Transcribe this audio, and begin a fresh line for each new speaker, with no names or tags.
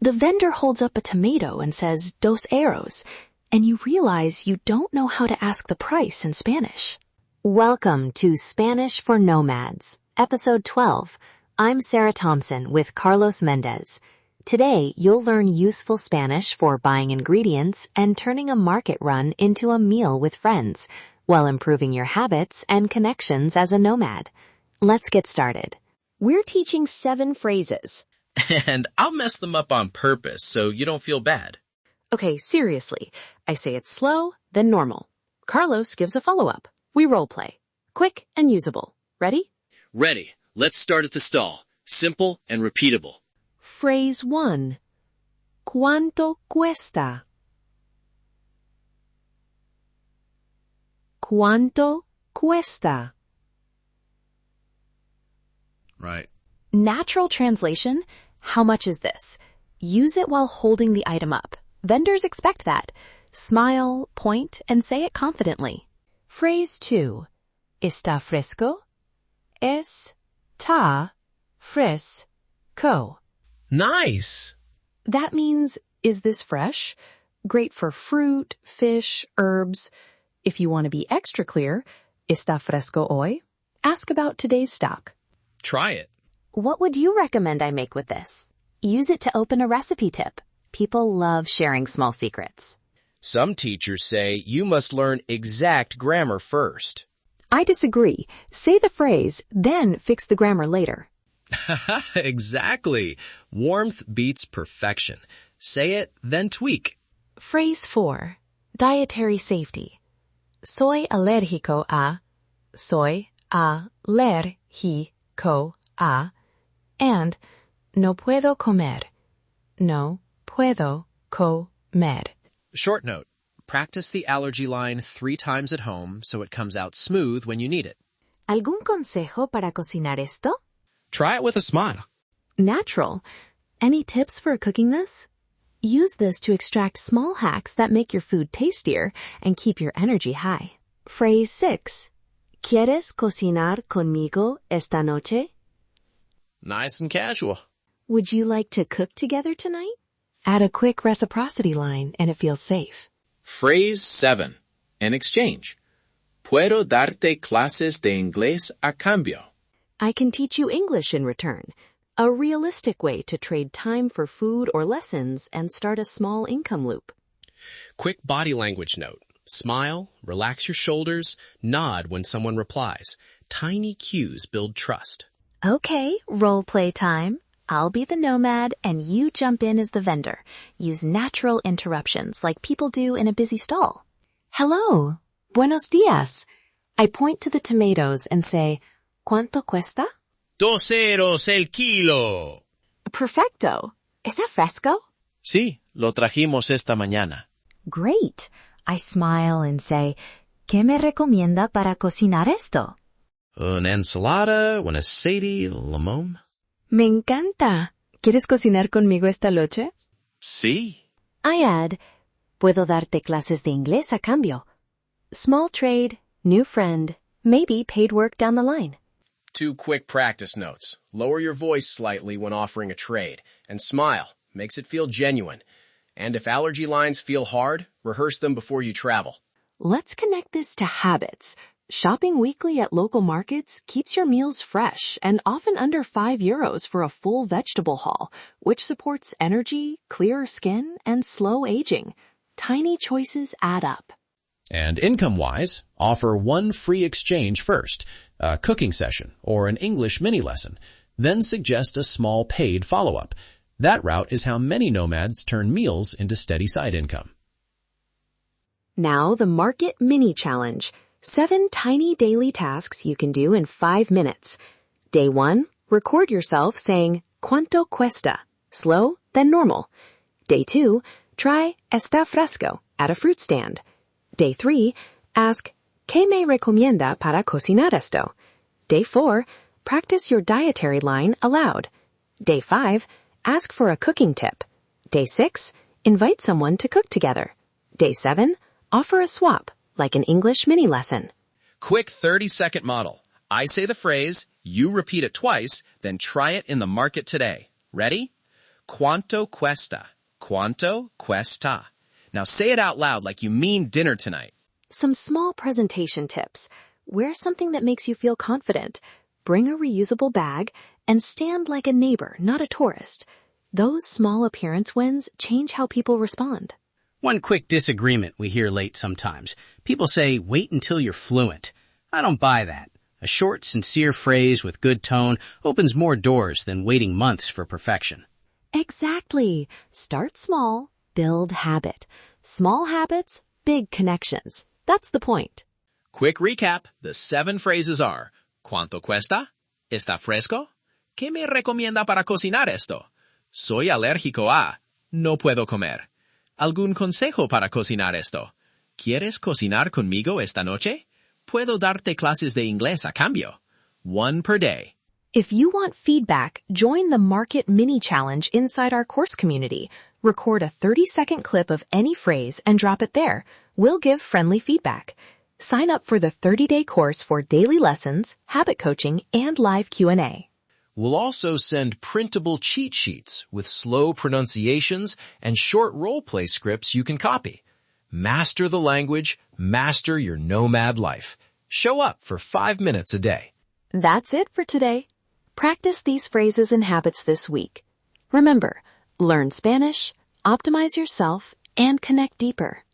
The vendor holds up a tomato and says, dos euros, and you realize you don't know how to ask the price in Spanish.
Welcome to Spanish for Nomads, Episode 12. I'm Sarah Thompson with Carlos Mendez. Today, you'll learn useful Spanish for buying ingredients and turning a market run into a meal with friends, while improving your habits and connections as a nomad. Let's get started. We're teaching 7 phrases.
And I'll mess them up on purpose so you don't feel bad.
Okay, seriously. I say it slow, then normal. Carlos gives a follow-up. We role play. Quick and usable. Ready?
Ready. Let's start at the stall. Simple and repeatable.
Phrase 1. ¿Cuánto cuesta? ¿Cuánto cuesta?
Right.
Natural translation, how much is this? Use it while holding the item up. Vendors expect that. Smile, point, and say it confidently. Phrase 2. ¿Está fresco? Está fresco.
Nice.
That means, is this fresh? Great for fruit, fish, herbs. If you want to be extra clear, ¿está fresco hoy? Ask about today's stock.
Try it.
What would you recommend I make with this? Use it to open a recipe tip. People love sharing small secrets.
Some teachers say you must learn exact grammar first.
I disagree. Say the phrase, then fix the grammar later.
Exactly. Warmth beats perfection. Say it, then tweak.
Phrase 4. Dietary safety. Soy alérgico a, soy alérgico a, and no puedo comer, no puedo comer.
Short note. Practice the allergy line 3 times at home so it comes out smooth when you need it.
¿Algún consejo para cocinar esto?
Try it with a smile.
Natural. Any tips for cooking this? Use this to extract small hacks that make your food tastier and keep your energy high. Phrase 6. ¿Quieres cocinar conmigo esta noche?
Nice and casual.
Would you like to cook together tonight? Add a quick reciprocity line and it feels safe.
Phrase 7. An exchange. Puedo darte clases de inglés a cambio.
I can teach you English in return. A realistic way to trade time for food or lessons and start a small income loop.
Quick body language note. Smile, relax your shoulders, nod when someone replies. Tiny cues build trust.
Okay, role play time. I'll be the nomad and you jump in as the vendor. Use natural interruptions like people do in a busy stall. Hello, buenos días. I point to the tomatoes and say, ¿Cuánto cuesta?
2 euros el kilo.
Perfecto. ¿Es fresco?
Sí, lo trajimos esta mañana.
Great. I smile and say, ¿Qué me recomienda para cocinar esto?
Una ensalada, una sede, limón.
Me encanta. ¿Quieres cocinar conmigo esta noche?
Sí.
I add, ¿puedo darte clases de inglés a cambio?
Small trade, new friend, maybe paid work down the line.
2 quick practice notes. Lower your voice slightly when offering a trade, and smile. Makes it feel genuine. And if allergy lines feel hard, rehearse them before you travel.
Let's connect this to habits. Shopping weekly at local markets keeps your meals fresh and often under 5 euros for a full vegetable haul, which supports energy, clearer skin, and slow aging. Tiny choices add up.
And income-wise, offer 1 free exchange first, a cooking session or an English mini lesson, then suggest a small paid follow-up. That route is how many nomads turn meals into steady side income.
Now the Market Mini Challenge. 7 tiny daily tasks you can do in 5 minutes. Day 1, record yourself saying, ¿Cuánto cuesta? Slow, then normal. Day 2, try está fresco at a fruit stand. Day 3, ask, ¿Qué me recomienda para cocinar esto? Day 4, practice your dietary line aloud. Day 5, ask for a cooking tip. Day 6, invite someone to cook together. Day 7, offer a swap, like an English mini lesson.
Quick 30-second model. I say the phrase, you repeat it twice, then try it in the market today. Ready? ¿Cuánto cuesta? ¿Cuánto cuesta? Now say it out loud like you mean dinner tonight.
Some small presentation tips. Wear something that makes you feel confident. Bring a reusable bag and stand like a neighbor, not a tourist. Those small appearance wins change how people respond.
One quick disagreement we hear late sometimes. People say, wait until you're fluent. I don't buy that. A short, sincere phrase with good tone opens more doors than waiting months for perfection.
Exactly. Start small, build habit. Small habits, big connections. That's the point.
Quick recap. The 7 phrases are, ¿Cuánto cuesta? ¿Está fresco? ¿Qué me recomienda para cocinar esto? Soy alérgico a. No puedo comer. ¿Algún consejo para cocinar esto? ¿Quieres cocinar conmigo esta noche? Puedo darte clases de inglés a cambio. 1 per day.
If you want feedback, join the Market Mini Challenge inside our course community. Record a 30-second clip of any phrase and drop it there. We'll give friendly feedback. Sign up for the 30-day course for daily lessons, habit coaching, and live Q&A.
We'll also send printable cheat sheets with slow pronunciations and short role-play scripts you can copy. Master the language, master your nomad life. Show up for 5 minutes a day.
That's it for today. Practice these phrases and habits this week. Remember, learn Spanish, optimize yourself, and connect deeper.